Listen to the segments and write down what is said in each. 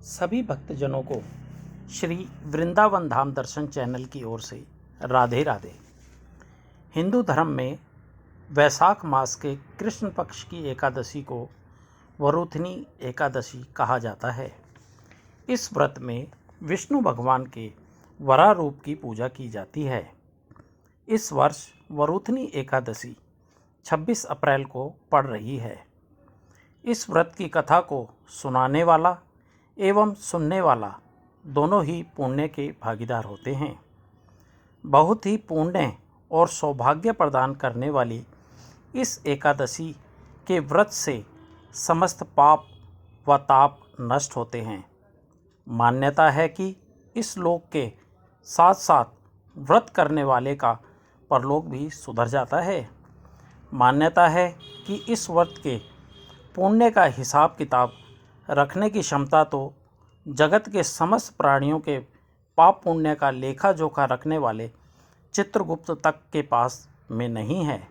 सभी भक्तजनों को श्री वृंदावन धाम दर्शन चैनल की ओर से राधे राधे। हिंदू धर्म में वैशाख मास के कृष्ण पक्ष की एकादशी को वरुथनी एकादशी कहा जाता है। इस व्रत में विष्णु भगवान के वराह रूप की पूजा की जाती है। इस वर्ष वरुथनी एकादशी 26 अप्रैल को पड़ रही है। इस व्रत की कथा को सुनाने वाला एवं सुनने वाला दोनों ही पुण्य के भागीदार होते हैं। बहुत ही पुण्य और सौभाग्य प्रदान करने वाली इस एकादशी के व्रत से समस्त पाप व ताप नष्ट होते हैं। मान्यता है कि इस लोक के साथ साथ व्रत करने वाले का परलोक भी सुधर जाता है। मान्यता है कि इस व्रत के पुण्य का हिसाब किताब रखने की क्षमता तो जगत के समस्त प्राणियों के पाप पुण्य का लेखा जोखा रखने वाले चित्रगुप्त तक के पास में नहीं है।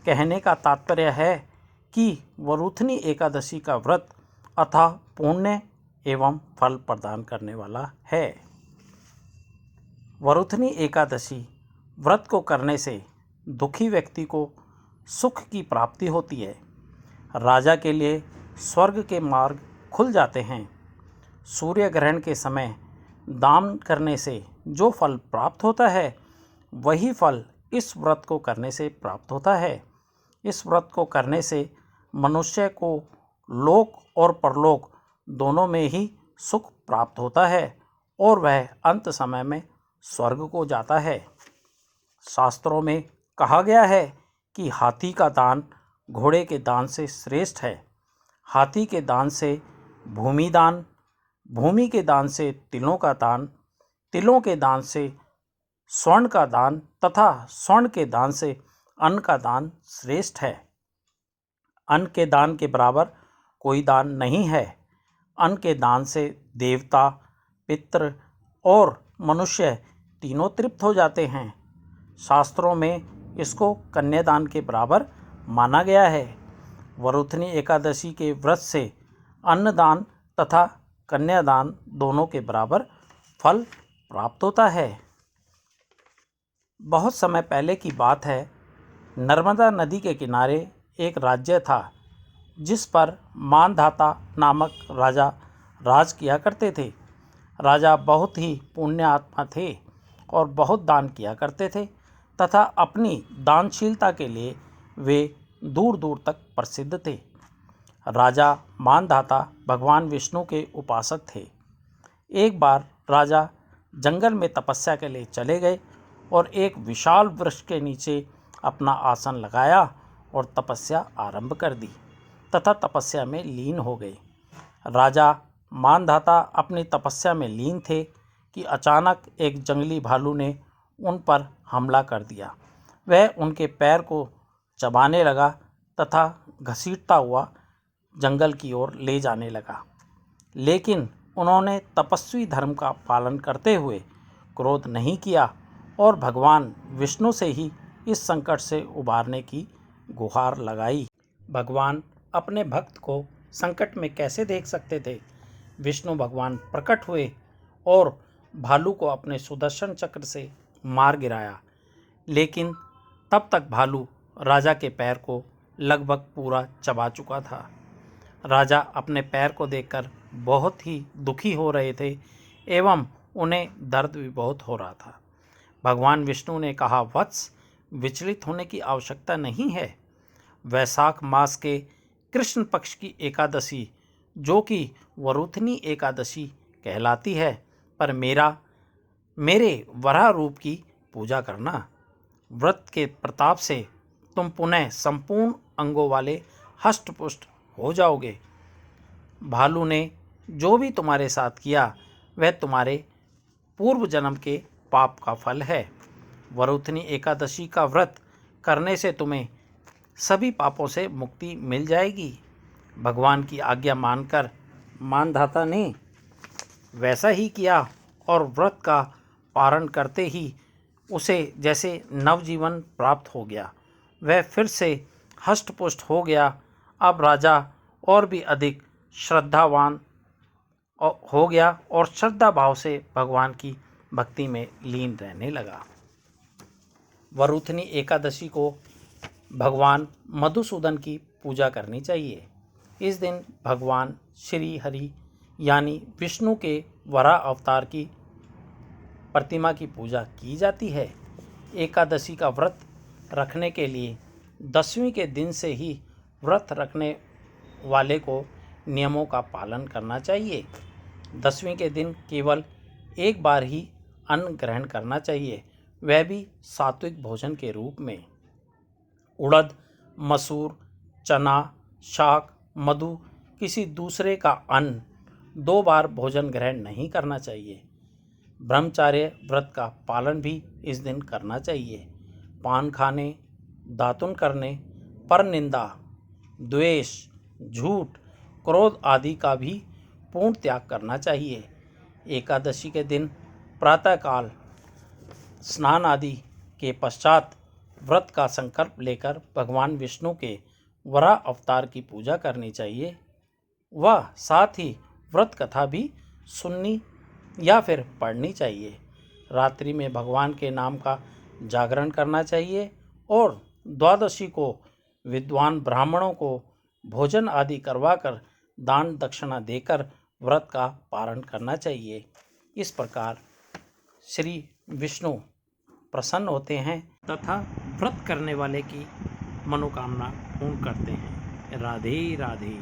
कहने का तात्पर्य है कि वरुथनी एकादशी का व्रत अथाह पुण्य एवं फल प्रदान करने वाला है। वरुथनी एकादशी व्रत को करने से दुखी व्यक्ति को सुख की प्राप्ति होती है। राजा के लिए स्वर्ग के मार्ग खुल जाते हैं। सूर्य ग्रहण के समय दान करने से जो फल प्राप्त होता है वही फल इस व्रत को करने से प्राप्त होता है। इस व्रत को करने से मनुष्य को लोक और परलोक दोनों में ही सुख प्राप्त होता है और वह अंत समय में स्वर्ग को जाता है। शास्त्रों में कहा गया है कि हाथी का दान घोड़े के दान से श्रेष्ठ है। हाथी के दान से भूमि दान, भूमि के दान से तिलों का दान, तिलों के दान से स्वर्ण का दान तथा स्वर्ण के दान से अन्न का दान श्रेष्ठ है। अन्न के दान के बराबर कोई दान नहीं है। अन्न के दान से देवता, पितृ और मनुष्य तीनों तृप्त हो जाते हैं। शास्त्रों में इसको कन्यादान के बराबर माना गया है। वरुथनी एकादशी के व्रत से अन्नदान तथा कन्यादान दोनों के बराबर फल प्राप्त होता है। बहुत समय पहले की बात है। नर्मदा नदी के किनारे एक राज्य था जिस पर मानधाता नामक राजा राज किया करते थे। राजा बहुत ही पुण्य आत्मा थे और बहुत दान किया करते थे तथा अपनी दानशीलता के लिए वे दूर दूर तक प्रसिद्ध थे। राजा मानधाता भगवान विष्णु के उपासक थे। एक बार राजा जंगल में तपस्या के लिए चले गए और एक विशाल वृक्ष के नीचे अपना आसन लगाया और तपस्या आरंभ कर दी तथा तपस्या में लीन हो गए। राजा मानधाता अपनी तपस्या में लीन थे कि अचानक एक जंगली भालू ने उन पर हमला कर दिया। वह उनके पैर को चबाने लगा तथा घसीटता हुआ जंगल की ओर ले जाने लगा। लेकिन उन्होंने तपस्वी धर्म का पालन करते हुए क्रोध नहीं किया और भगवान विष्णु से ही इस संकट से उबारने की गुहार लगाई। भगवान अपने भक्त को संकट में कैसे देख सकते थे। विष्णु भगवान प्रकट हुए और भालू को अपने सुदर्शन चक्र से मार गिराया। लेकिन तब तक भालू राजा के पैर को लगभग पूरा चबा चुका था। राजा अपने पैर को देखकर बहुत ही दुखी हो रहे थे एवं उन्हें दर्द भी बहुत हो रहा था। भगवान विष्णु ने कहा, वत्स, विचलित होने की आवश्यकता नहीं है। वैशाख मास के कृष्ण पक्ष की एकादशी जो कि वरुथनी एकादशी कहलाती है पर मेरे वराह रूप की पूजा करना। व्रत के प्रताप से तुम पुनः संपूर्ण अंगों वाले हष्ट-पुष्ट हो जाओगे। भालू ने जो भी तुम्हारे साथ किया वह तुम्हारे पूर्व जन्म के पाप का फल है। वरुथनी एकादशी का व्रत करने से तुम्हें सभी पापों से मुक्ति मिल जाएगी। भगवान की आज्ञा मानकर मानधाता ने वैसा ही किया और व्रत का पारण करते ही उसे जैसे नवजीवन प्राप्त हो गया। वह फिर से हष्ट पुष्ट हो गया। अब राजा और भी अधिक श्रद्धावान हो गया और श्रद्धा भाव से भगवान की भक्ति में लीन रहने लगा। वरुथनी एकादशी को भगवान मधुसूदन की पूजा करनी चाहिए। इस दिन भगवान श्री हरि यानी विष्णु के वराह अवतार की प्रतिमा की पूजा की जाती है। एकादशी का व्रत रखने के लिए 10वीं के दिन से ही व्रत रखने वाले को नियमों का पालन करना चाहिए। 10वीं के दिन केवल एक बार ही अन्न ग्रहण करना चाहिए, वह भी सात्विक भोजन के रूप में। उड़द, मसूर, चना, शाक, मधु किसी दूसरे का अन्न 2 बार भोजन ग्रहण नहीं करना चाहिए। ब्रह्मचार्य व्रत का पालन भी इस दिन करना चाहिए। पान खाने, दातुन करने, परनिंदा, द्वेष, झूठ, क्रोध आदि का भी पूर्ण त्याग करना चाहिए। एकादशी के दिन प्रातःकाल स्नान आदि के पश्चात व्रत का संकल्प लेकर भगवान विष्णु के वराह अवतार की पूजा करनी चाहिए। वह साथ ही व्रत कथा भी सुननी या फिर पढ़नी चाहिए। रात्रि में भगवान के नाम का जागरण करना चाहिए और द्वादशी को विद्वान ब्राह्मणों को भोजन आदि करवाकर दान दक्षिणा देकर व्रत का पारण करना चाहिए। इस प्रकार श्री विष्णु प्रसन्न होते हैं तथा व्रत करने वाले की मनोकामना पूर्ण करते हैं। राधे राधे।